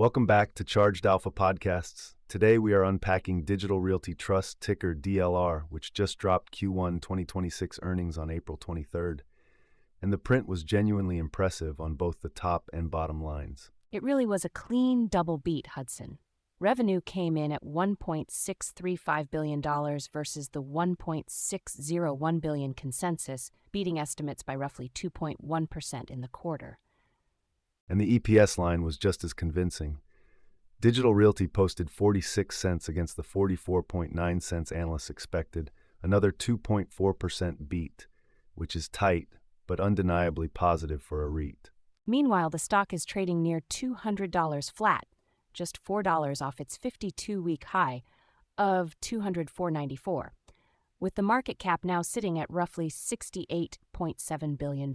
Welcome back to Charged Alpha Podcasts. Today we are unpacking Digital Realty Trust, ticker DLR, which just dropped Q1 2026 earnings on April 23rd. And the print was genuinely impressive on both the top and bottom lines. It really was a clean double beat, Hudson. Revenue came in at $1.635 billion versus the $1.601 billion consensus, beating estimates by roughly 2.1% in the quarter. And the EPS line was just as convincing. Digital Realty posted 46 cents against the 44.9 cents analysts expected, another 2.4% beat, which is tight but undeniably positive for a REIT. Meanwhile, the stock is trading near $200 flat, just $4 off its 52-week high of $204.94, with the market cap now sitting at roughly $68.7 billion.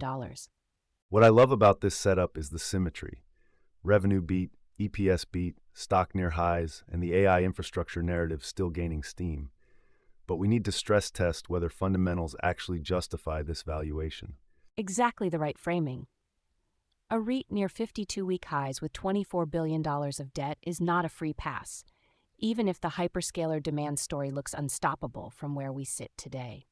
What I love about this setup is the symmetry. Revenue beat, EPS beat, stock near highs, and the AI infrastructure narrative still gaining steam. But we need to stress test whether fundamentals actually justify this valuation. Exactly the right framing. A REIT near 52-week highs with $24 billion of debt is not a free pass, even if the hyperscaler demand story looks unstoppable from where we sit today.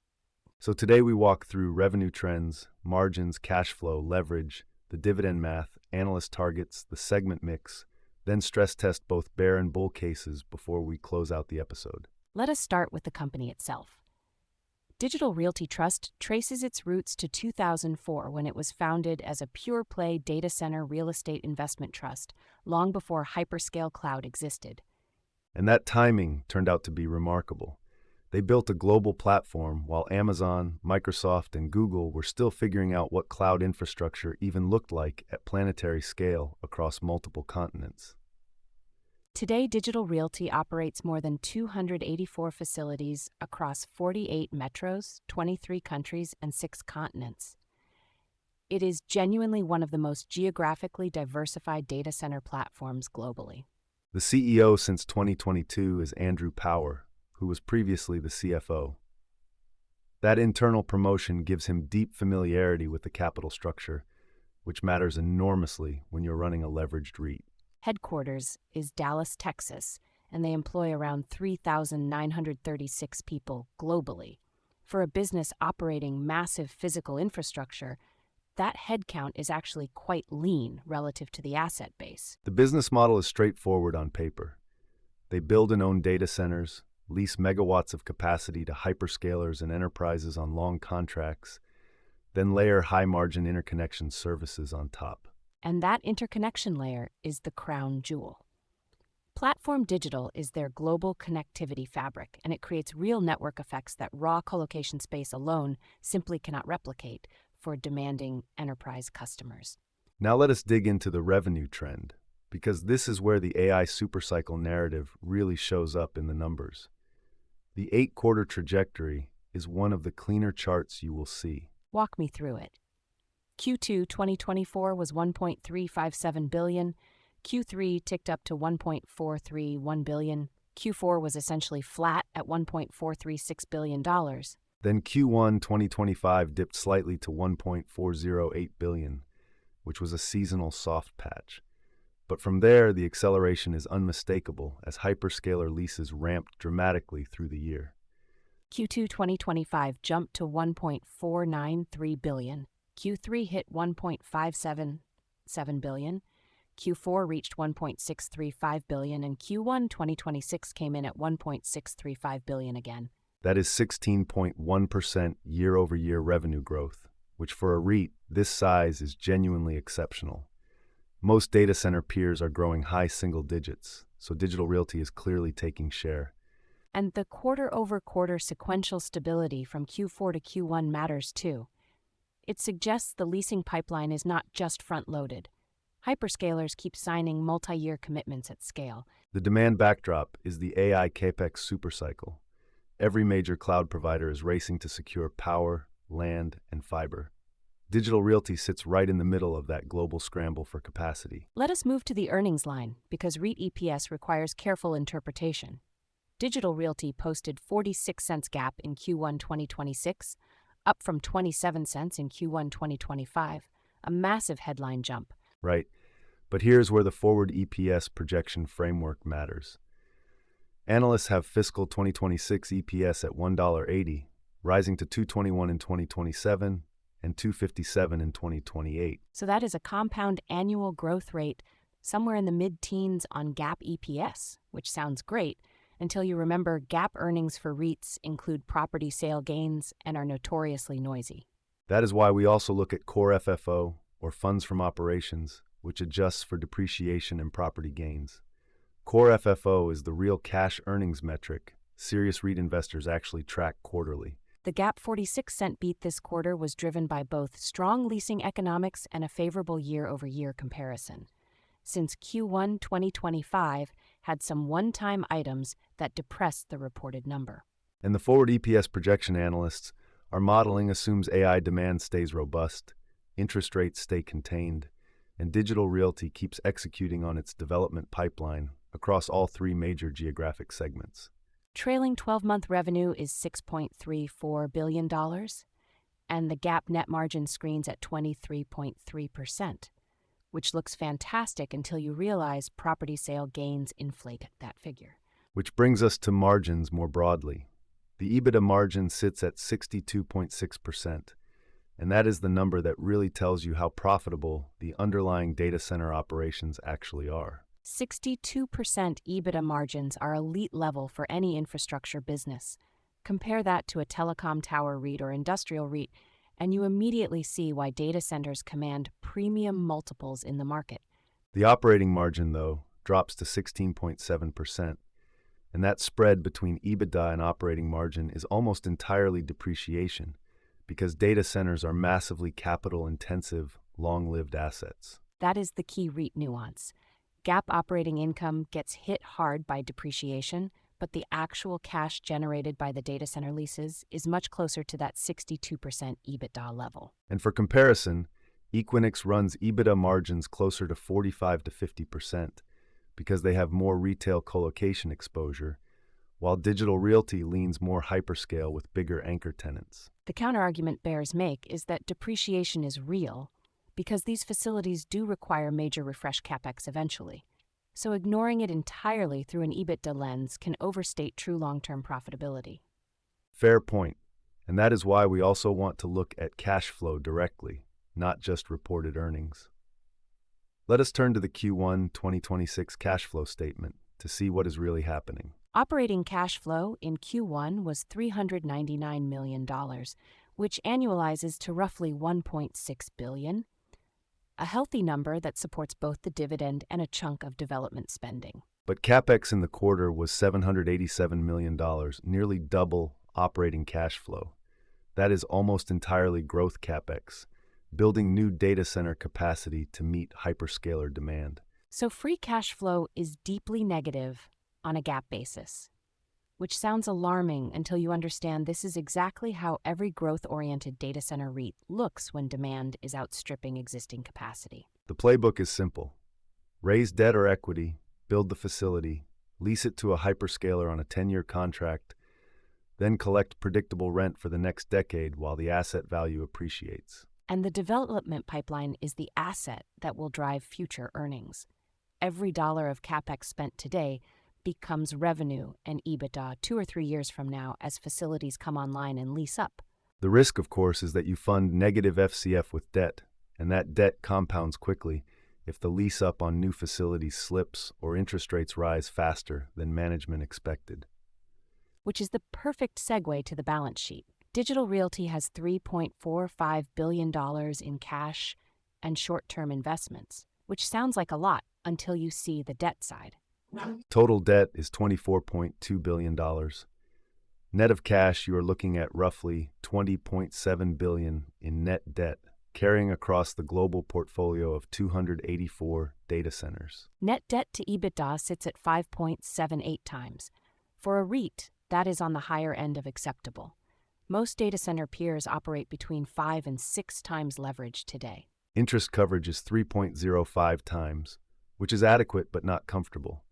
So today we walk through revenue trends, margins, cash flow, leverage, the dividend math, analyst targets, the segment mix, then stress test both bear and bull cases before we close out the episode. Let us start with the company itself. Digital Realty Trust traces its roots to 2004 when it was founded as a pure-play data center real estate investment trust, long before hyperscale cloud existed. And that timing turned out to be remarkable. They built a global platform while Amazon, Microsoft, and Google were still figuring out what cloud infrastructure even looked like at planetary scale across multiple continents. Today, Digital Realty operates more than 284 facilities across 48 metros, 23 countries, and 6 continents. It is genuinely one of the most geographically diversified data center platforms globally. The CEO since 2022 is Andrew Power, who was previously the CFO. That internal promotion gives him deep familiarity with the capital structure, which matters enormously when you're running a leveraged REIT. Headquarters is Dallas, Texas, and they employ around 3,936 people globally. For a business operating massive physical infrastructure, that headcount is actually quite lean relative to the asset base. The business model is straightforward on paper. They build and own data centers, lease megawatts of capacity to hyperscalers and enterprises on long contracts, then layer high-margin interconnection services on top. And that interconnection layer is the crown jewel. Platform Digital is their global connectivity fabric, and it creates real network effects that raw colocation space alone simply cannot replicate for demanding enterprise customers. Now let us dig into the revenue trend, because this is where the AI supercycle narrative really shows up in the numbers. The 8-quarter trajectory is one of the cleaner charts you will see. Walk me through it. Q2 2024 was $1.357 billion. Q3 ticked up to $1.431 billion. Q4 was essentially flat at $1.436 billion. Then Q1 2025 dipped slightly to $1.408 billion, which was a seasonal soft patch. But from there, the acceleration is unmistakable as hyperscaler leases ramped dramatically through the year. Q2 2025 jumped to $1.493 billion. Q3 hit $1.577 billion. Q4 reached $1.635 billion, and Q1 2026 came in at $1.635 billion again. That is 16.1% year-over-year revenue growth, which for a REIT this size is genuinely exceptional. Most data center peers are growing high single digits, so Digital Realty is clearly taking share. And the quarter-over-quarter sequential stability from Q4 to Q1 matters too. It suggests the leasing pipeline is not just front-loaded. Hyperscalers keep signing multi-year commitments at scale. The demand backdrop is the AI CapEx supercycle. Every major cloud provider is racing to secure power, land, and fiber. Digital Realty sits right in the middle of that global scramble for capacity. Let us move to the earnings line, because REIT EPS requires careful interpretation. Digital Realty posted 46 cents gap in Q1 2026, up from 27 cents in Q1 2025, a massive headline jump. Right. But here's where the forward EPS projection framework matters. Analysts have fiscal 2026 EPS at $1.80, rising to $2.21 in 2027 and $2.57 in 2028. So that is a compound annual growth rate somewhere in the mid-teens on GAAP EPS, which sounds great until you remember GAAP earnings for REITs include property sale gains and are notoriously noisy. That is why we also look at core FFO, or funds from operations, which adjusts for depreciation and property gains. Core FFO is the real cash earnings metric serious REIT investors actually track quarterly. The GAAP 46-cent beat this quarter was driven by both strong leasing economics and a favorable year-over-year comparison, since Q1 2025 had some one-time items that depressed the reported number. And the forward EPS projection analysts, our modeling assumes AI demand stays robust, interest rates stay contained, and Digital Realty keeps executing on its development pipeline across all three major geographic segments. Trailing 12-month revenue is $6.34 billion, and the GAAP net margin screens at 23.3%, which looks fantastic until you realize property sale gains inflate that figure. Which brings us to margins more broadly. The EBITDA margin sits at 62.6%, and that is the number that really tells you how profitable the underlying data center operations actually are. 62% EBITDA margins are elite level for any infrastructure business. Compare that to a telecom tower REIT or industrial REIT, and you immediately see why data centers command premium multiples in the market. The operating margin, though, drops to 16.7%, and that spread between EBITDA and operating margin is almost entirely depreciation, because data centers are massively capital-intensive, long-lived assets. That is the key REIT nuance. GAAP operating income gets hit hard by depreciation, but the actual cash generated by the data center leases is much closer to that 62% EBITDA level. And for comparison, Equinix runs EBITDA margins closer to 45 to 50% because they have more retail colocation exposure, while Digital Realty leans more hyperscale with bigger anchor tenants. The counterargument bears make is that depreciation is real, because these facilities do require major refresh capex eventually. So ignoring it entirely through an EBITDA lens can overstate true long-term profitability. Fair point, and that is why we also want to look at cash flow directly, not just reported earnings. Let us turn to the Q1 2026 cash flow statement to see what is really happening. Operating cash flow in Q1 was $399 million, which annualizes to roughly $1.6 billion. A healthy number that supports both the dividend and a chunk of development spending. But CapEx in the quarter was $787 million, nearly double operating cash flow. That is almost entirely growth CapEx, building new data center capacity to meet hyperscaler demand. So free cash flow is deeply negative on a GAAP basis, which sounds alarming until you understand this is exactly how every growth-oriented data center REIT looks when demand is outstripping existing capacity. The playbook is simple. Raise debt or equity, build the facility, lease it to a hyperscaler on a 10-year contract, then collect predictable rent for the next decade while the asset value appreciates. And the development pipeline is the asset that will drive future earnings. Every dollar of CapEx spent today becomes revenue and EBITDA 2 or 3 years from now as facilities come online and lease up. The risk, of course, is that you fund negative FCF with debt, and that debt compounds quickly if the lease up on new facilities slips or interest rates rise faster than management expected. Which is the perfect segue to the balance sheet. Digital Realty has $3.45 billion in cash and short-term investments, which sounds like a lot until you see the debt side. Total debt is $24.2 billion. Net of cash, you are looking at roughly $20.7 billion in net debt, carrying across the global portfolio of 284 data centers. Net debt to EBITDA sits at 5.78 times. For a REIT, that is on the higher end of acceptable. Most data center peers operate between 5 and 6 times leverage today. Interest coverage is 3.05 times, which is adequate but not comfortable.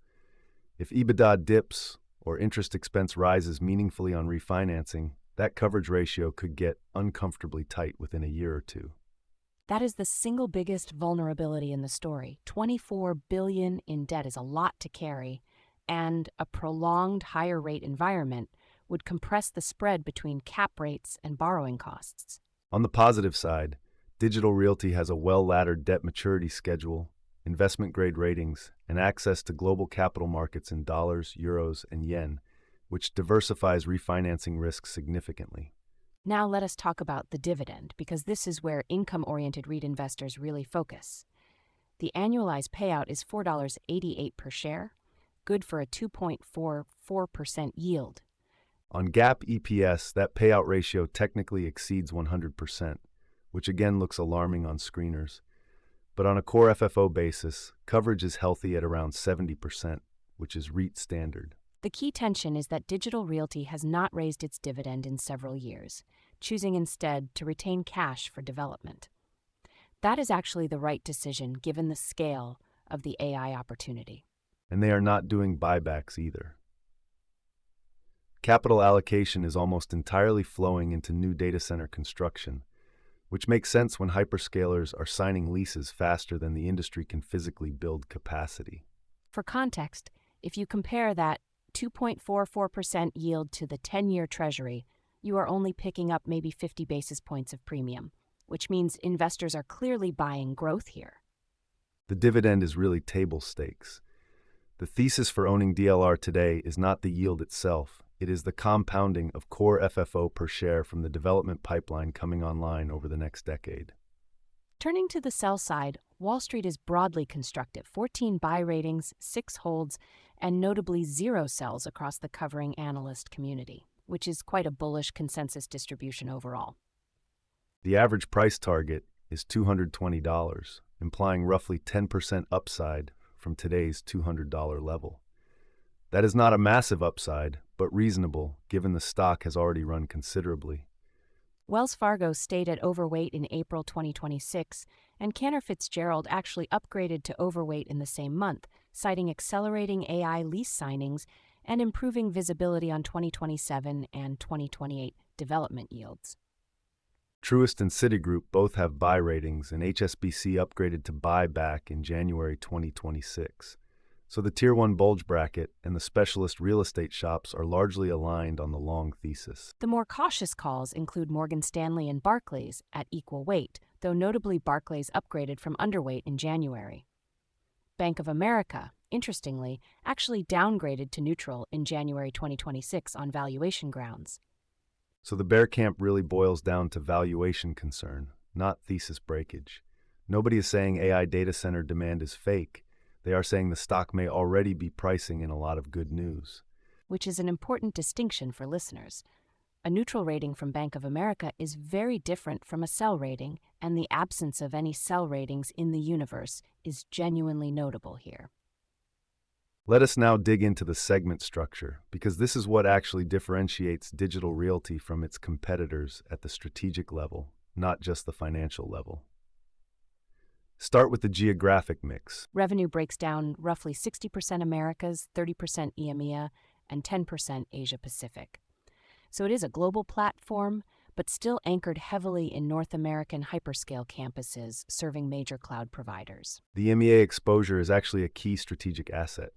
If EBITDA dips or interest expense rises meaningfully on refinancing, that coverage ratio could get uncomfortably tight within a year or two. That is the single biggest vulnerability in the story. $24 billion in debt is a lot to carry, and a prolonged higher rate environment would compress the spread between cap rates and borrowing costs. On the positive side, Digital Realty has a well-laddered debt maturity schedule, investment-grade ratings, and access to global capital markets in dollars, euros, and yen, which diversifies refinancing risks significantly. Now let us talk about the dividend, because this is where income-oriented REIT investors really focus. The annualized payout is $4.88 per share, good for a 2.44% yield. On GAAP EPS, that payout ratio technically exceeds 100%, which again looks alarming on screeners. But on a core FFO basis, coverage is healthy at around 70%, which is REIT standard. The key tension is that Digital Realty has not raised its dividend in several years, choosing instead to retain cash for development. That is actually the right decision given the scale of the AI opportunity. And they are not doing buybacks either. Capital allocation is almost entirely flowing into new data center construction, which makes sense when hyperscalers are signing leases faster than the industry can physically build capacity. For context, if you compare that 2.44% yield to the 10-year Treasury, you are only picking up maybe 50 basis points of premium, which means investors are clearly buying growth here. The dividend is really table stakes. The thesis for owning DLR today is not the yield itself, it is the compounding of core FFO per share from the development pipeline coming online over the next decade. Turning to the sell side, Wall Street is broadly constructive: 14 buy ratings, 6 holds, and notably 0 sells across the covering analyst community, which is quite a bullish consensus distribution overall. The average price target is $220, implying roughly 10% upside from today's $200 level. That is not a massive upside, but reasonable given the stock has already run considerably. Wells Fargo stayed at Overweight in April 2026, and Cantor Fitzgerald actually upgraded to Overweight in the same month, citing accelerating AI lease signings and improving visibility on 2027 and 2028 development yields. Truist and Citigroup both have buy ratings, and HSBC upgraded to buy back in January 2026. So the Tier 1 bulge bracket and the specialist real estate shops are largely aligned on the long thesis. The more cautious calls include Morgan Stanley and Barclays at equal weight, though notably Barclays upgraded from underweight in January. Bank of America, interestingly, actually downgraded to neutral in January 2026 on valuation grounds. So the bear camp really boils down to valuation concern, not thesis breakage. Nobody is saying AI data center demand is fake. They are saying the stock may already be pricing in a lot of good news. Which is an important distinction for listeners. A neutral rating from Bank of America is very different from a sell rating, and the absence of any sell ratings in the universe is genuinely notable here. Let us now dig into the segment structure, because this is what actually differentiates Digital Realty from its competitors at the strategic level, not just the financial level. Start with the geographic mix. Revenue breaks down roughly 60% Americas, 30% EMEA, and 10% Asia Pacific. So it is a global platform, but still anchored heavily in North American hyperscale campuses serving major cloud providers. The EMEA exposure is actually a key strategic asset.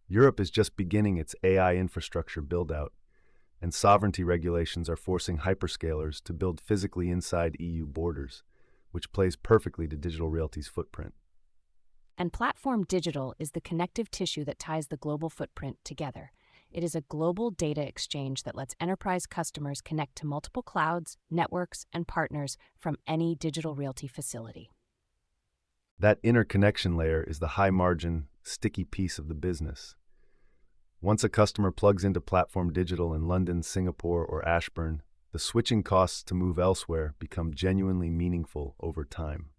Europe is just beginning its AI infrastructure build-out, and sovereignty regulations are forcing hyperscalers to build physically inside EU borders, which plays perfectly to Digital Realty's footprint. And Platform Digital is the connective tissue that ties the global footprint together. It is a global data exchange that lets enterprise customers connect to multiple clouds, networks, and partners from any Digital Realty facility. That interconnection layer is the high-margin, sticky piece of the business. Once a customer plugs into Platform Digital in London, Singapore, or Ashburn, the switching costs to move elsewhere become genuinely meaningful over time.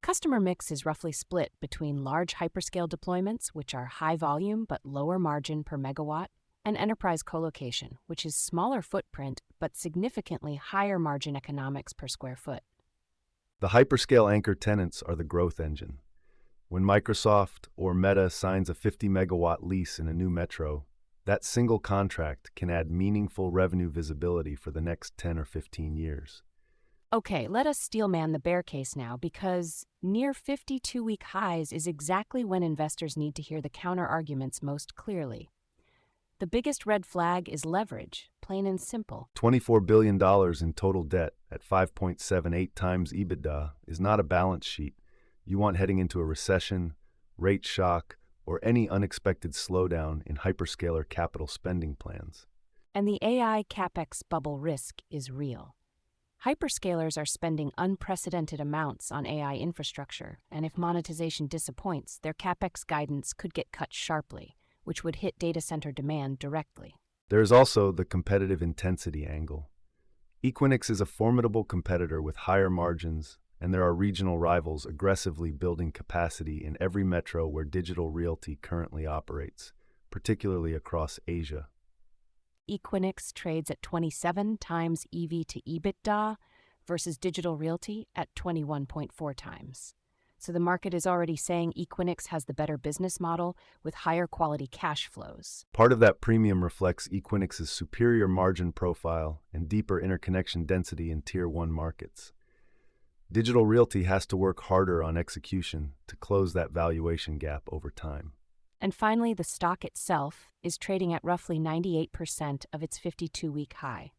Customer mix is roughly split between large hyperscale deployments, which are high volume but lower margin per megawatt, and enterprise colocation, which is smaller footprint but significantly higher margin economics per square foot. The hyperscale anchor tenants are the growth engine. When Microsoft or Meta signs a 50-megawatt lease in a new metro, that single contract can add meaningful revenue visibility for the next 10 or 15 years. Okay, let us steelman the bear case now, because near 52-week highs is exactly when investors need to hear the counter-arguments most clearly. The biggest red flag is leverage, plain and simple. $24 billion in total debt at 5.78 times EBITDA is not a balance sheet you want heading into a recession, rate shock, or any unexpected slowdown in hyperscaler capital spending plans. And the AI CapEx bubble risk is real. Hyperscalers are spending unprecedented amounts on AI infrastructure, and if monetization disappoints, their CapEx guidance could get cut sharply, which would hit data center demand directly. There is also the competitive intensity angle. Equinix is a formidable competitor with higher margins, and there are regional rivals aggressively building capacity in every metro where Digital Realty currently operates, particularly across Asia. Equinix trades at 27 times EV to EBITDA versus Digital Realty at 21.4 times. So the market is already saying Equinix has the better business model with higher quality cash flows. Part of that premium reflects Equinix's superior margin profile and deeper interconnection density in Tier 1 markets. Digital Realty has to work harder on execution to close that valuation gap over time. And finally, the stock itself is trading at roughly 98% of its 52-week high.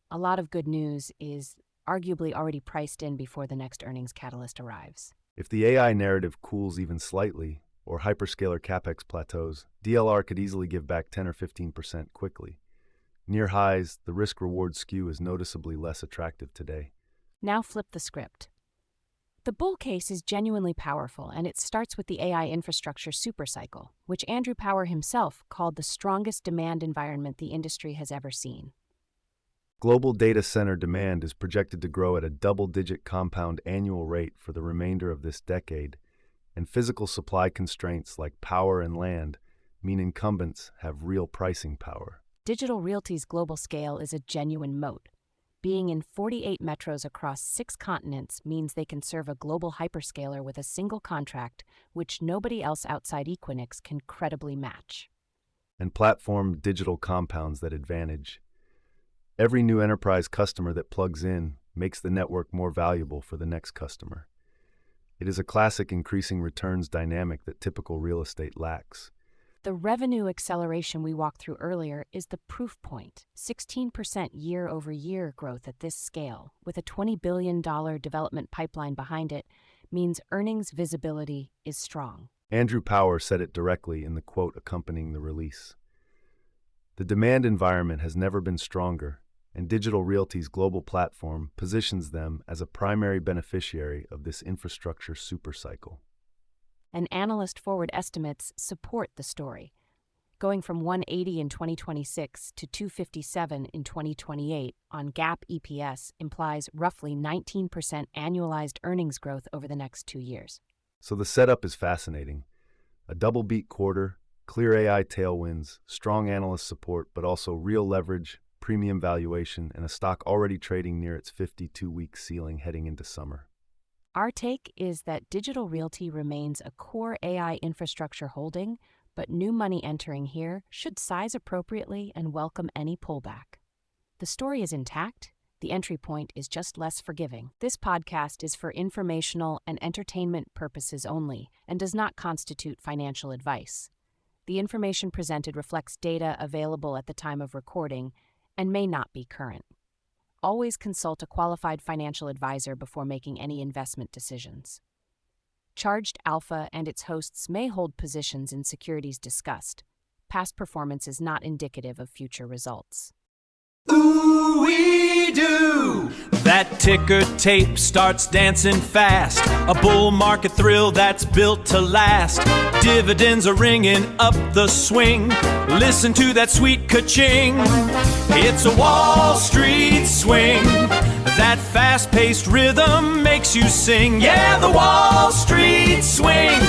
A lot of good news is arguably already priced in before the next earnings catalyst arrives. If the AI narrative cools even slightly, or hyperscaler capex plateaus, DLR could easily give back 10 or 15% quickly. Near highs, the risk-reward skew is noticeably less attractive today. Now flip the script. The bull case is genuinely powerful, and it starts with the AI infrastructure supercycle, which Andrew Power himself called the strongest demand environment the industry has ever seen. Global data center demand is projected to grow at a double-digit compound annual rate for the remainder of this decade, and physical supply constraints like power and land mean incumbents have real pricing power. Digital Realty's global scale is a genuine moat. Being in 48 metros across 6 continents means they can serve a global hyperscaler with a single contract, which nobody else outside Equinix can credibly match. And platform digital compounds that advantage. Every new enterprise customer that plugs in makes the network more valuable for the next customer. It is a classic increasing returns dynamic that typical real estate lacks. The revenue acceleration we walked through earlier is the proof point. 16% year-over-year growth at this scale, with a $20 billion development pipeline behind it, means earnings visibility is strong. Andrew Power said it directly in the quote accompanying the release. The demand environment has never been stronger, and Digital Realty's global platform positions them as a primary beneficiary of this infrastructure supercycle. And analyst forward estimates support the story. Going from 180 in 2026 to 257 in 2028 on GAAP EPS implies roughly 19% annualized earnings growth over the next 2 years. So the setup is fascinating. A double-beat quarter, clear AI tailwinds, strong analyst support, but also real leverage, premium valuation, and a stock already trading near its 52-week ceiling heading into summer. Our take is that Digital Realty remains a core AI infrastructure holding, but new money entering here should size appropriately and welcome any pullback. The story is intact. The entry point is just less forgiving. This podcast is for informational and entertainment purposes only and does not constitute financial advice. The information presented reflects data available at the time of recording and may not be current. Always consult a qualified financial advisor before making any investment decisions. Charged Alpha and its hosts may hold positions in securities discussed. Past performance is not indicative of future results. Ooh, we do! That ticker tape starts dancing fast. A bull market thrill that's built to last. Dividends are ringing up the swing. Listen to that sweet ka-ching. It's a Wall Street swing. That fast-paced rhythm makes you sing. Yeah, the Wall Street swing.